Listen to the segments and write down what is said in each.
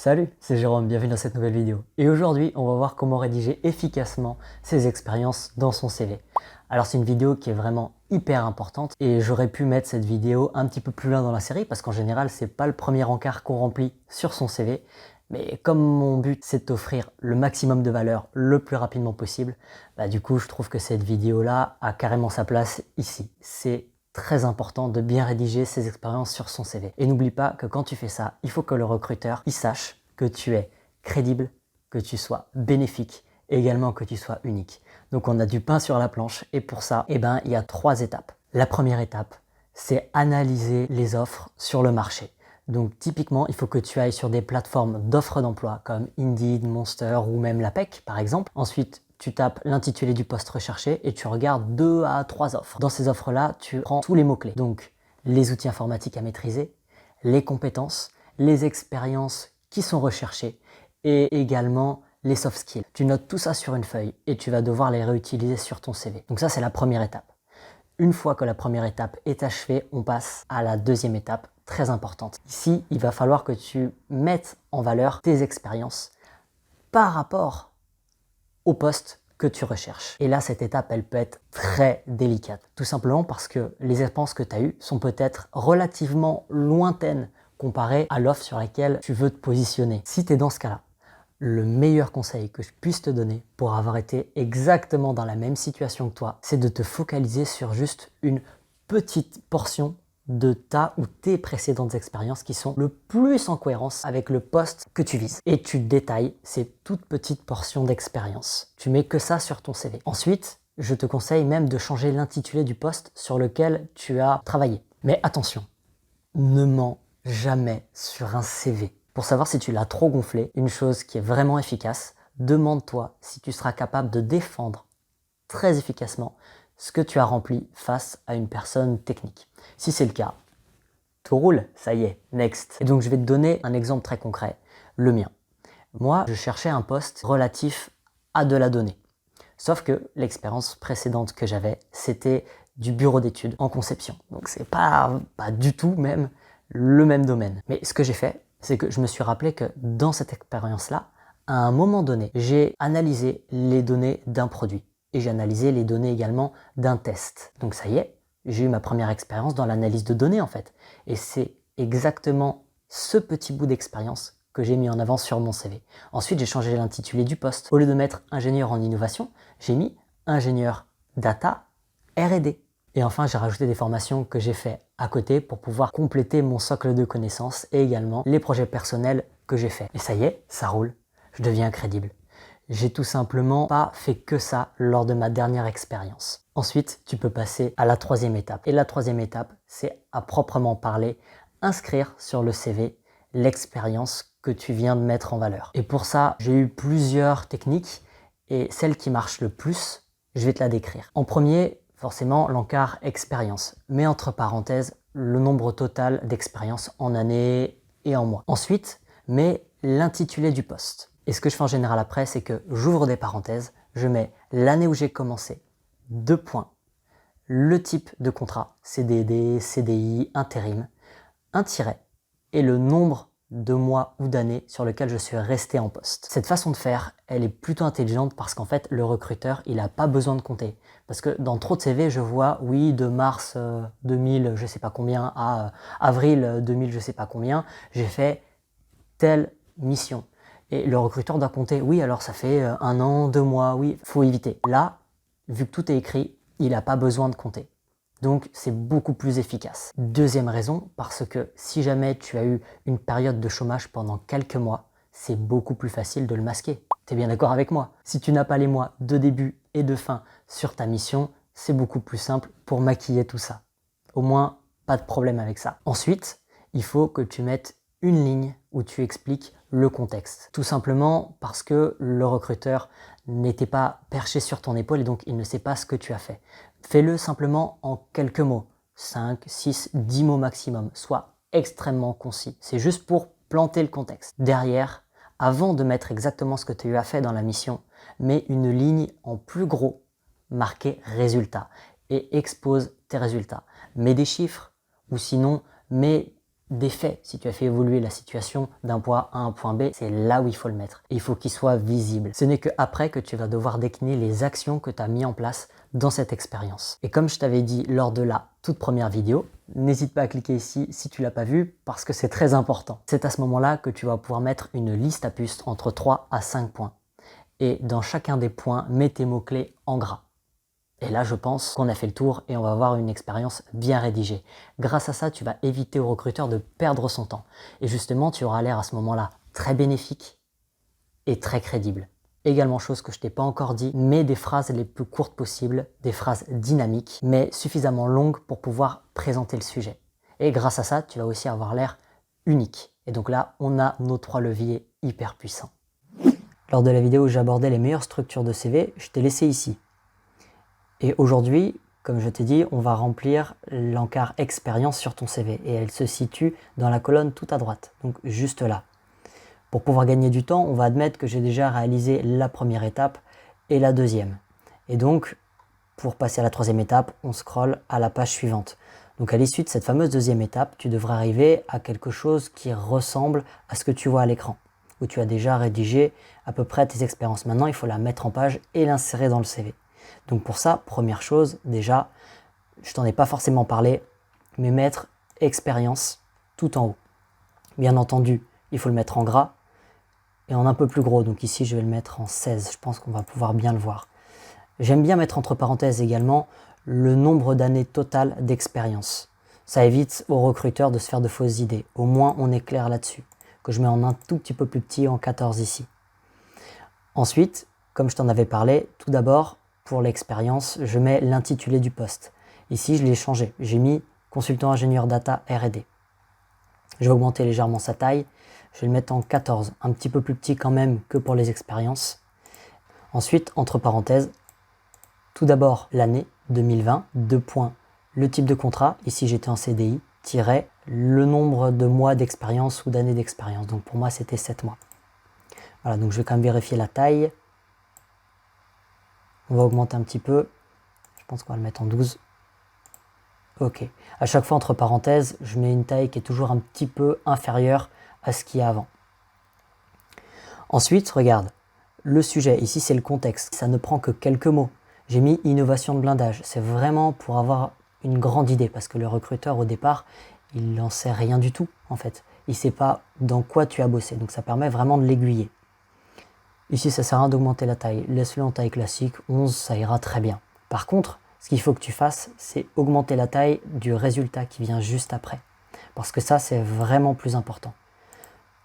Salut, c'est Jérôme, bienvenue dans cette nouvelle vidéo. Et aujourd'hui, on va voir comment rédiger efficacement ses expériences dans son CV. Alors c'est une vidéo qui est vraiment hyper importante et j'aurais pu mettre cette vidéo un petit peu plus loin dans la série parce qu'en général, c'est pas le premier encart qu'on remplit sur son CV. Mais comme mon but, c'est de t'offrir le maximum de valeur le plus rapidement possible, du coup, je trouve que cette vidéo-là a carrément sa place ici. C'est très important de bien rédiger ses expériences sur son CV. Et n'oublie pas que quand tu fais ça, il faut que le recruteur il sache que tu es crédible, que tu sois bénéfique et également que tu sois unique. Donc on a du pain sur la planche et pour ça, il y a 3 étapes. La première étape, c'est analyser les offres sur le marché. Donc typiquement, il faut que tu ailles sur des plateformes d'offres d'emploi comme Indeed, Monster ou même l'APEC par exemple. Ensuite, tu tapes l'intitulé du poste recherché et tu regardes 2 à 3 offres. Dans ces offres-là, tu prends tous les mots-clés. Donc, les outils informatiques à maîtriser, les compétences, les expériences qui sont recherchées et également les soft skills. Tu notes tout ça sur une feuille et tu vas devoir les réutiliser sur ton CV. Donc ça, c'est la première étape. Une fois que la première étape est achevée, on passe à la deuxième étape, très importante. Ici, il va falloir que tu mettes en valeur tes expériences par rapport au poste que tu recherches. Et là, cette étape, elle peut être très délicate. Tout simplement parce que les expériences que tu as eues sont peut-être relativement lointaines comparées à l'offre sur laquelle tu veux te positionner. Si tu es dans ce cas-là, le meilleur conseil que je puisse te donner pour avoir été exactement dans la même situation que toi, c'est de te focaliser sur juste une petite portion de ta ou tes précédentes expériences qui sont le plus en cohérence avec le poste que tu vises. Et tu détailles ces toutes petites portions d'expérience. Tu mets que ça sur ton CV. Ensuite, je te conseille même de changer l'intitulé du poste sur lequel tu as travaillé. Mais attention, ne mens jamais sur un CV. Pour savoir si tu l'as trop gonflé, une chose qui est vraiment efficace, demande-toi si tu seras capable de défendre très efficacement ce que tu as rempli face à une personne technique. Si c'est le cas, tout roule, ça y est, next. Et donc je vais te donner un exemple très concret, le mien. Moi, je cherchais un poste relatif à de la donnée. Sauf que l'expérience précédente que j'avais, c'était du bureau d'études en conception. Donc c'est pas du tout même le même domaine. Mais ce que j'ai fait, c'est que je me suis rappelé que dans cette expérience-là, à un moment donné, j'ai analysé les données d'un produit. Et j'ai analysé les données également d'un test. Donc ça y est, j'ai eu ma première expérience dans l'analyse de données en fait. Et c'est exactement ce petit bout d'expérience que j'ai mis en avant sur mon CV. Ensuite, j'ai changé l'intitulé du poste. Au lieu de mettre ingénieur en innovation, j'ai mis ingénieur data R&D. Et enfin, j'ai rajouté des formations que j'ai fait à côté pour pouvoir compléter mon socle de connaissances et également les projets personnels que j'ai faits. Et ça y est, ça roule. Je deviens crédible. J'ai tout simplement pas fait que ça lors de ma dernière expérience. Ensuite, tu peux passer à la troisième étape. Et la troisième étape, c'est à proprement parler, inscrire sur le CV l'expérience que tu viens de mettre en valeur. Et pour ça, j'ai eu plusieurs techniques et celle qui marche le plus, je vais te la décrire. En premier, forcément, l'encart expérience. Mets entre parenthèses le nombre total d'expériences en années et en mois. Ensuite, mets l'intitulé du poste. Et ce que je fais en général après, c'est que j'ouvre des parenthèses, je mets l'année où j'ai commencé, 2 points, le type de contrat, CDD, CDI, intérim, un tiret, et le nombre de mois ou d'années sur lequel je suis resté en poste. Cette façon de faire, elle est plutôt intelligente parce qu'en fait, le recruteur, il n'a pas besoin de compter. Parce que dans trop de CV, je vois, oui, de mars 2000, je sais pas combien, à avril 2000, je sais pas combien, j'ai fait telle mission. Et le recruteur doit compter, oui, alors ça fait 1 an, 2 mois, oui, faut éviter. Là, vu que tout est écrit, il n'a pas besoin de compter. Donc, c'est beaucoup plus efficace. Deuxième raison, parce que si jamais tu as eu une période de chômage pendant quelques mois, c'est beaucoup plus facile de le masquer. T'es bien d'accord avec moi? Si tu n'as pas les mois de début et de fin sur ta mission, c'est beaucoup plus simple pour maquiller tout ça. Au moins, pas de problème avec ça. Ensuite, il faut que tu mettes une ligne où tu expliques le contexte. Tout simplement parce que le recruteur n'était pas perché sur ton épaule et donc il ne sait pas ce que tu as fait. Fais-le simplement en quelques mots, 5, 6, 10 mots maximum, sois extrêmement concis. C'est juste pour planter le contexte. Derrière, avant de mettre exactement ce que tu as fait dans la mission, mets une ligne en plus gros, marquée résultat et expose tes résultats. Mets des chiffres ou sinon mets des faits, si tu as fait évoluer la situation d'un point A à un point B, c'est là où il faut le mettre. Et il faut qu'il soit visible. Ce n'est qu'après que tu vas devoir décliner les actions que tu as mis en place dans cette expérience. Et comme je t'avais dit lors de la toute première vidéo, n'hésite pas à cliquer ici si tu l'as pas vu parce que c'est très important. C'est à ce moment-là que tu vas pouvoir mettre une liste à puces entre 3 à 5 points. Et dans chacun des points, mets tes mots-clés en gras. Et là, je pense qu'on a fait le tour et on va avoir une expérience bien rédigée. Grâce à ça, tu vas éviter au recruteur de perdre son temps. Et justement, tu auras l'air à ce moment-là très bénéfique et très crédible. Également, chose que je t'ai pas encore dit, mets des phrases les plus courtes possibles, des phrases dynamiques, mais suffisamment longues pour pouvoir présenter le sujet. Et grâce à ça, tu vas aussi avoir l'air unique. Et donc là, on a nos 3 leviers hyper puissants. Lors de la vidéo où j'abordais les meilleures structures de CV, je t'ai laissé ici. Et aujourd'hui, comme je t'ai dit, on va remplir l'encart expérience sur ton CV et elle se situe dans la colonne tout à droite, donc juste là. Pour pouvoir gagner du temps, on va admettre que j'ai déjà réalisé la première étape et la deuxième. Et donc, pour passer à la troisième étape, on scrolle à la page suivante. Donc à l'issue de cette fameuse deuxième étape, tu devras arriver à quelque chose qui ressemble à ce que tu vois à l'écran, où tu as déjà rédigé à peu près tes expériences. Maintenant, il faut la mettre en page et l'insérer dans le CV. Donc pour ça, première chose, déjà, je t'en ai pas forcément parlé, mais mettre expérience tout en haut. Bien entendu, il faut le mettre en gras et en un peu plus gros. Donc ici, je vais le mettre en 16. Je pense qu'on va pouvoir bien le voir. J'aime bien mettre entre parenthèses également le nombre d'années totales d'expérience. Ça évite aux recruteurs de se faire de fausses idées. Au moins, on est clair là-dessus. Que je mets en un tout petit peu plus petit, en 14 ici. Ensuite, comme je t'en avais parlé, tout d'abord, pour l'expérience, je mets l'intitulé du poste. Ici, je l'ai changé. J'ai mis consultant ingénieur data R&D. Je vais augmenter légèrement sa taille. Je vais le mettre en 14, un petit peu plus petit quand même que pour les expériences. Ensuite, entre parenthèses, tout d'abord l'année 2020, 2 points, le type de contrat, ici j'étais en CDI, tiret le nombre de mois d'expérience ou d'années d'expérience. Donc pour moi, c'était 7 mois. Voilà, donc je vais quand même vérifier la taille. On va augmenter un petit peu. Je pense qu'on va le mettre en 12. Ok. À chaque fois, entre parenthèses, je mets une taille qui est toujours un petit peu inférieure à ce qu'il y a avant. Ensuite, regarde, le sujet. Ici, c'est le contexte. Ça ne prend que quelques mots. J'ai mis innovation de blindage. C'est vraiment pour avoir une grande idée parce que le recruteur, au départ, il n'en sait rien du tout, en fait. Il ne sait pas dans quoi tu as bossé. Donc, ça permet vraiment de l'aiguiller. Ici, ça sert à rien d'augmenter la taille. Laisse-le en taille classique. 11, ça ira très bien. Par contre, ce qu'il faut que tu fasses, c'est augmenter la taille du résultat qui vient juste après. Parce que ça, c'est vraiment plus important.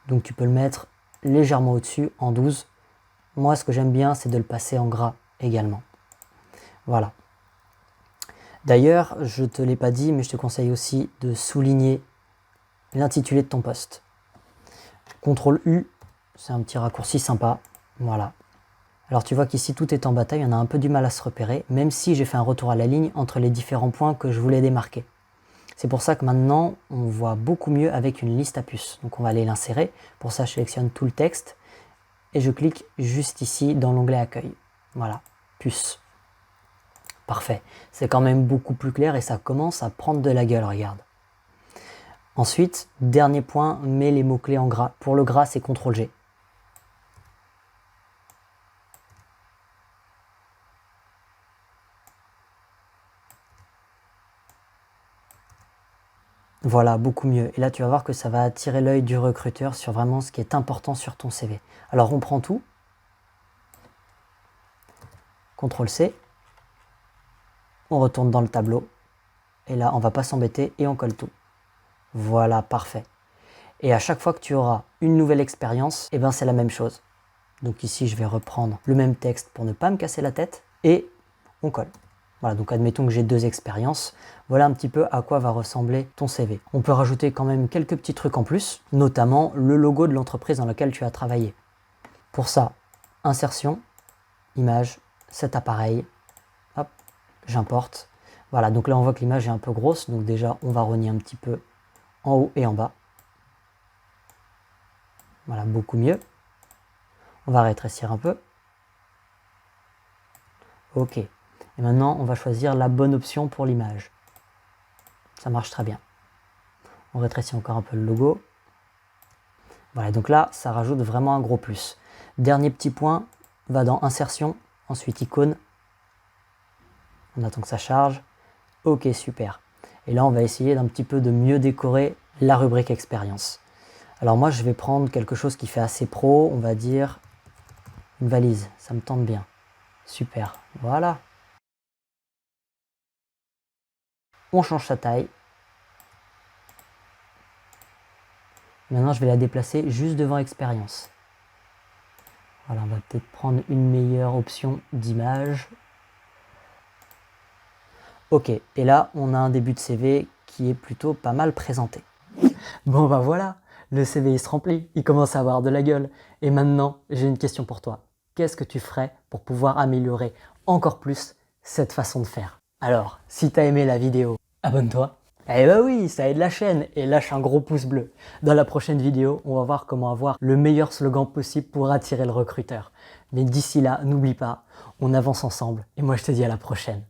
Donc, tu peux le mettre légèrement au-dessus, en 12. Moi, ce que j'aime bien, c'est de le passer en gras également. Voilà. D'ailleurs, je ne te l'ai pas dit, mais je te conseille aussi de souligner l'intitulé de ton poste. CTRL U, c'est un petit raccourci sympa. Voilà. Alors tu vois qu'ici tout est en bataille, on a un peu du mal à se repérer, même si j'ai fait un retour à la ligne entre les différents points que je voulais démarquer. C'est pour ça que maintenant, on voit beaucoup mieux avec une liste à puces. Donc on va aller l'insérer. Pour ça, je sélectionne tout le texte et je clique juste ici dans l'onglet Accueil. Voilà, puce. Parfait. C'est quand même beaucoup plus clair et ça commence à prendre de la gueule, regarde. Ensuite, dernier point, mets les mots-clés en gras. Pour le gras, c'est CTRL G. Voilà, beaucoup mieux. Et là, tu vas voir que ça va attirer l'œil du recruteur sur vraiment ce qui est important sur ton CV. Alors, on prend tout. CTRL C. On retourne dans le tableau. Et là, on ne va pas s'embêter et on colle tout. Voilà, parfait. Et à chaque fois que tu auras une nouvelle expérience, eh ben, c'est la même chose. Donc ici, je vais reprendre le même texte pour ne pas me casser la tête. Et on colle. Voilà, donc admettons que j'ai 2 expériences. Voilà un petit peu à quoi va ressembler ton CV. On peut rajouter quand même quelques petits trucs en plus, notamment le logo de l'entreprise dans laquelle tu as travaillé. Pour ça, insertion, image, cet appareil, hop, j'importe. Voilà, donc là on voit que l'image est un peu grosse, donc déjà on va rogner un petit peu en haut et en bas. Voilà, beaucoup mieux. On va rétrécir un peu. Ok. Et maintenant, on va choisir la bonne option pour l'image. Ça marche très bien. On rétrécit encore un peu le logo. Voilà, donc là, ça rajoute vraiment un gros plus. Dernier petit point, va dans Insertion, ensuite Icône. On attend que ça charge. Ok, super. Et là, on va essayer d'un petit peu de mieux décorer la rubrique Expérience. Alors moi, je vais prendre quelque chose qui fait assez pro, on va dire une valise. Ça me tente bien. Super, voilà. On change sa taille. Maintenant, je vais la déplacer juste devant Expérience. Voilà, on va peut-être prendre une meilleure option d'image. Ok, et là, on a un début de CV qui est plutôt pas mal présenté. Bon bah voilà, le CV il se remplit, il commence à avoir de la gueule. Et maintenant, j'ai une question pour toi. Qu'est-ce que tu ferais pour pouvoir améliorer encore plus cette façon de faire? Alors, si t'as aimé la vidéo, abonne-toi. Eh bah oui, ça aide la chaîne et lâche un gros pouce bleu. Dans la prochaine vidéo, on va voir comment avoir le meilleur slogan possible pour attirer le recruteur. Mais d'ici là, n'oublie pas, on avance ensemble et moi je te dis à la prochaine.